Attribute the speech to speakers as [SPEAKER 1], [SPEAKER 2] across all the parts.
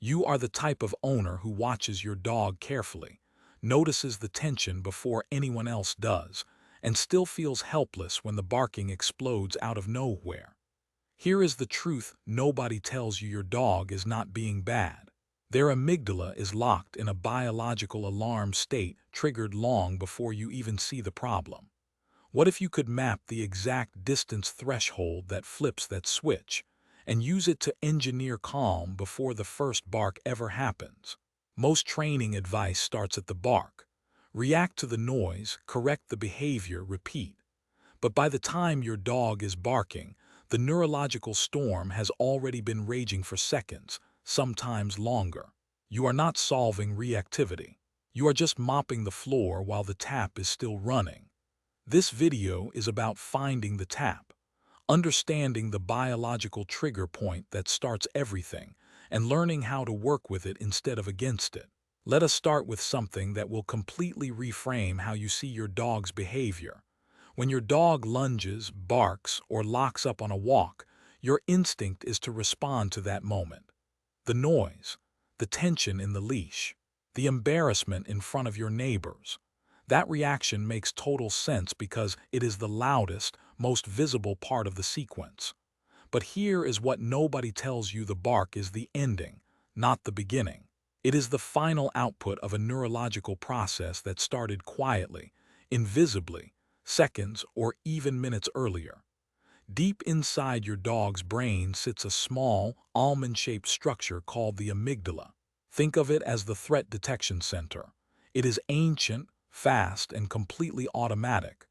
[SPEAKER 1] You are the type of owner who watches your dog carefully, notices the tension before anyone else does, and still feels helpless when the barking explodes out of nowhere. Here is the truth nobody tells you: your dog is not being bad. Their amygdala is locked in a biological alarm state triggered long before you even see the problem. What if you could map the exact distance threshold that flips that switch and use it to engineer calm before the first bark ever happens? Most training advice starts at the bark. React to the noise, correct the behavior, repeat. But by the time your dog is barking, the neurological storm has already been raging for seconds, sometimes longer. You are not solving reactivity. You are just mopping the floor while the tap is still running. This video is about finding the tap, understanding the biological trigger point that starts everything, and learning how to work with it instead of against it. Let us start with something that will completely reframe how you see your dog's behavior. When your dog lunges, barks, or locks up on a walk, your instinct is to respond to that moment. The noise, the tension in the leash, the embarrassment in front of your neighbors. That reaction makes total sense because it is the loudest, most visible part of the sequence. But here is what nobody tells you: the bark is the ending, not the beginning. It is the final output of a neurological process that started quietly, invisibly, seconds or even minutes earlier. Deep inside your dog's brain sits a small, almond-shaped structure called the amygdala. Think of it as the threat detection center. It is ancient, fast, and completely automatic.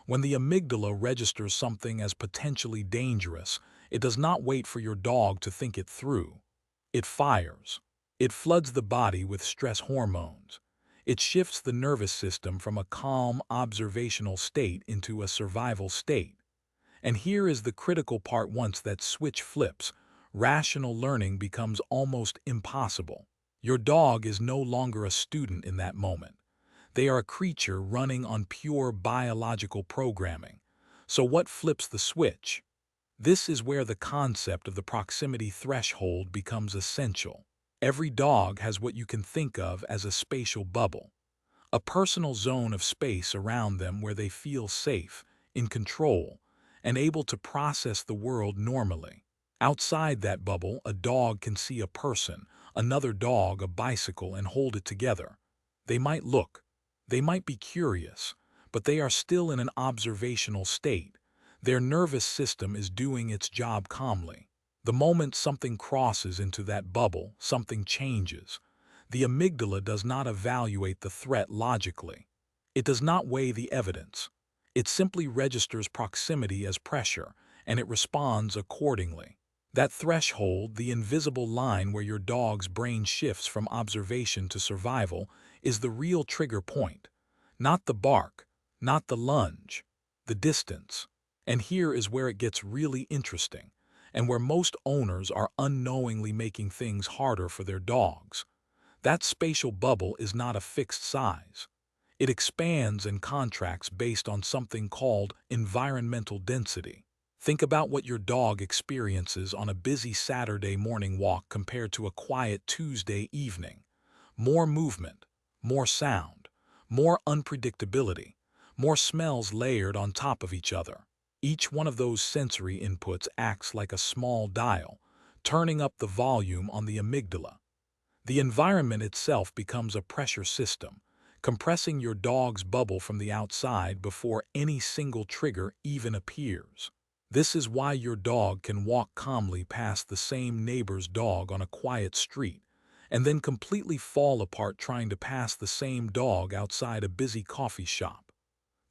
[SPEAKER 1] When the amygdala registers something as potentially dangerous, it does not wait for your dog to think it through. It fires. It floods the body with stress hormones. It shifts the nervous system from a calm, observational state into a survival state. And here is the critical part: once that switch flips, rational learning becomes almost impossible. Your dog is no longer a student in that moment. They are a creature running on pure biological programming. So what flips the switch? This is where the concept of the proximity threshold becomes essential. Every dog has what you can think of as a spatial bubble, a personal zone of space around them where they feel safe, in control, and able to process the world normally. Outside that bubble, a dog can see a person, another dog, a bicycle, and hold it together. They might look, they might be curious, but they are still in an observational state. Their nervous system is doing its job calmly. The moment something crosses into that bubble, something changes. The amygdala does not evaluate the threat logically. It does not weigh the evidence. It simply registers proximity as pressure, and it responds accordingly. That threshold, the invisible line where your dog's brain shifts from observation to survival, is the real trigger point. Not the bark, not the lunge, the distance. And here is where it gets really interesting, and where most owners are unknowingly making things harder for their dogs. That spatial bubble is not a fixed size. It expands and contracts based on something called environmental density. Think about what your dog experiences on a busy Saturday morning walk compared to a quiet Tuesday evening. More movement, more sound, more unpredictability, more smells layered on top of each other. Each one of those sensory inputs acts like a small dial, turning up the volume on the amygdala. The environment itself becomes a pressure system, compressing your dog's bubble from the outside before any single trigger even appears. This is why your dog can walk calmly past the same neighbor's dog on a quiet street, and then completely fall apart trying to pass the same dog outside a busy coffee shop.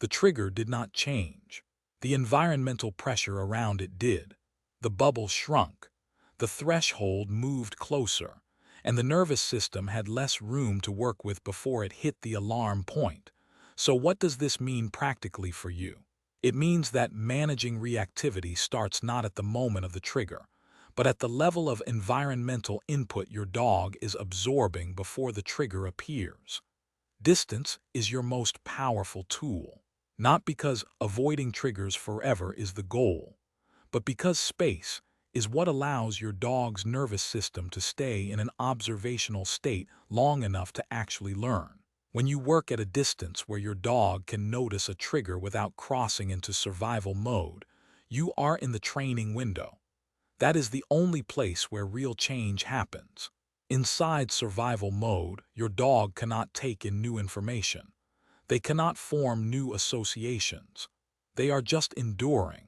[SPEAKER 1] The trigger did not change. The environmental pressure around it did. The bubble shrunk. The threshold moved closer, and the nervous system had less room to work with before it hit the alarm point. So what does this mean practically for you? It means that managing reactivity starts not at the moment of the trigger, but at the level of environmental input your dog is absorbing before the trigger appears. Distance is your most powerful tool, not because avoiding triggers forever is the goal, but because space, is what allows your dog's nervous system to stay in an observational state long enough to actually learn. When you work at a distance where your dog can notice a trigger without crossing into survival mode, you are in the training window. That is the only place where real change happens. Inside survival mode, your dog cannot take in new information. They cannot form new associations. They are just enduring.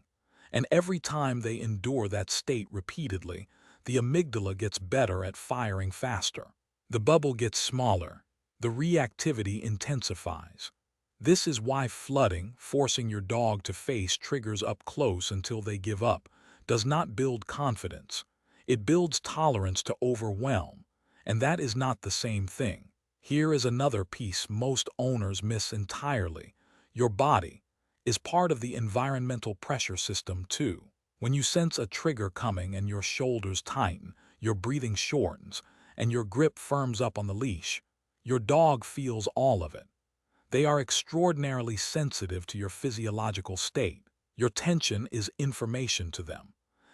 [SPEAKER 1] And every time they endure that state repeatedly, the amygdala gets better at firing faster. The bubble gets smaller. The reactivity intensifies. This is why flooding, forcing your dog to face triggers up close until they give up, does not build confidence. It builds tolerance to overwhelm, and that is not the same thing. Here is another piece most owners miss entirely. Your body is part of the environmental pressure system too. When you sense a trigger coming and your shoulders tighten, your breathing shortens, and your grip firms up on the leash, your dog feels all of it. They are extraordinarily sensitive to your physiological state. Your tension is information to them,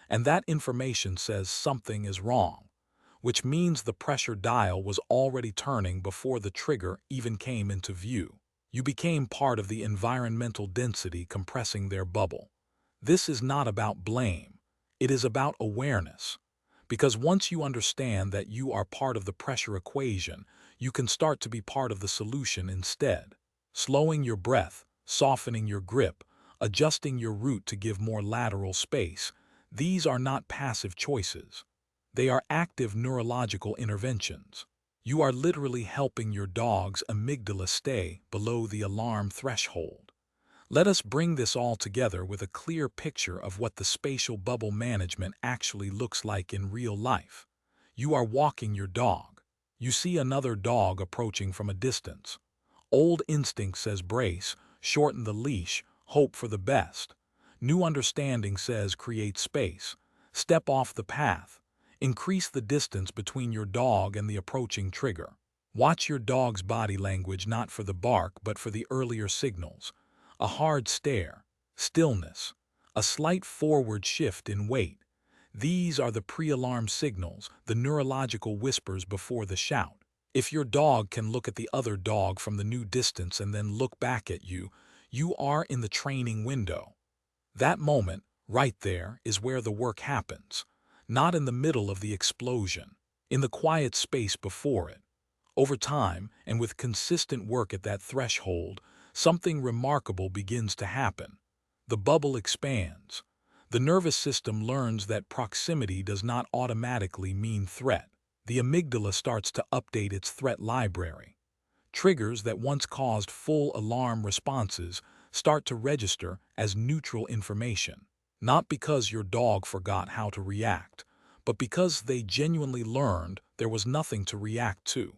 [SPEAKER 1] and that information says something is wrong, which means the pressure dial was already turning before the trigger even came into view. You became part of the environmental density compressing their bubble. This is not about blame. It is about awareness. Because once you understand that you are part of the pressure equation, you can start to be part of the solution instead. Slowing your breath, softening your grip, adjusting your route to give more lateral space, these are not passive choices. They are active neurological interventions. You are literally helping your dog's amygdala stay below the alarm threshold. Let us bring this all together with a clear picture of what the spatial bubble management actually looks like in real life. You are walking your dog. You see another dog approaching from a distance. Old instinct says brace, shorten the leash, hope for the best. New understanding says create space, step off the path. Increase the distance between your dog and the approaching trigger. Watch your dog's body language not for the bark but for the earlier signals. A hard stare, stillness, a slight forward shift in weight. These are the pre-alarm signals, the neurological whispers before the shout. If your dog can look at the other dog from the new distance and then look back at you, you are in the training window. That moment, right there, is where the work happens. Not in the middle of the explosion, in the quiet space before it. Over time, and with consistent work at that threshold, something remarkable begins to happen. The bubble expands. The nervous system learns that proximity does not automatically mean threat. The amygdala starts to update its threat library. Triggers that once caused full alarm responses start to register as neutral information. Not because your dog forgot how to react, but because they genuinely learned there was nothing to react to.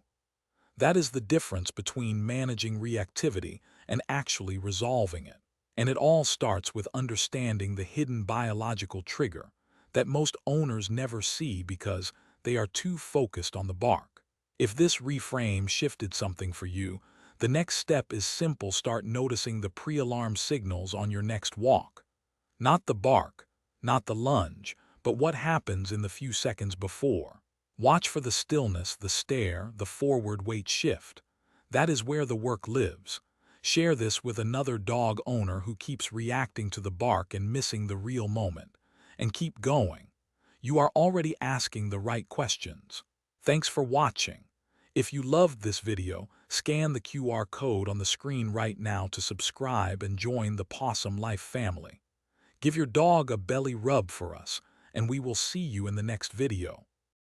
[SPEAKER 1] That is the difference between managing reactivity and actually resolving it. And it all starts with understanding the hidden biological trigger that most owners never see because they are too focused on the bark. If this reframe shifted something for you, the next step is simple: start noticing the pre-alarm signals on your next walk. Not the bark, not the lunge, but what happens in the few seconds before. Watch for the stillness, the stare, the forward weight shift. That is where the work lives. Share this with another dog owner who keeps reacting to the bark and missing the real moment. And keep going. You are already asking the right questions. Thanks for watching. If you loved this video, scan the QR code on the screen right now to subscribe and join the Pawsome Life family. Give your dog a belly rub for us, and we will see you in the next video.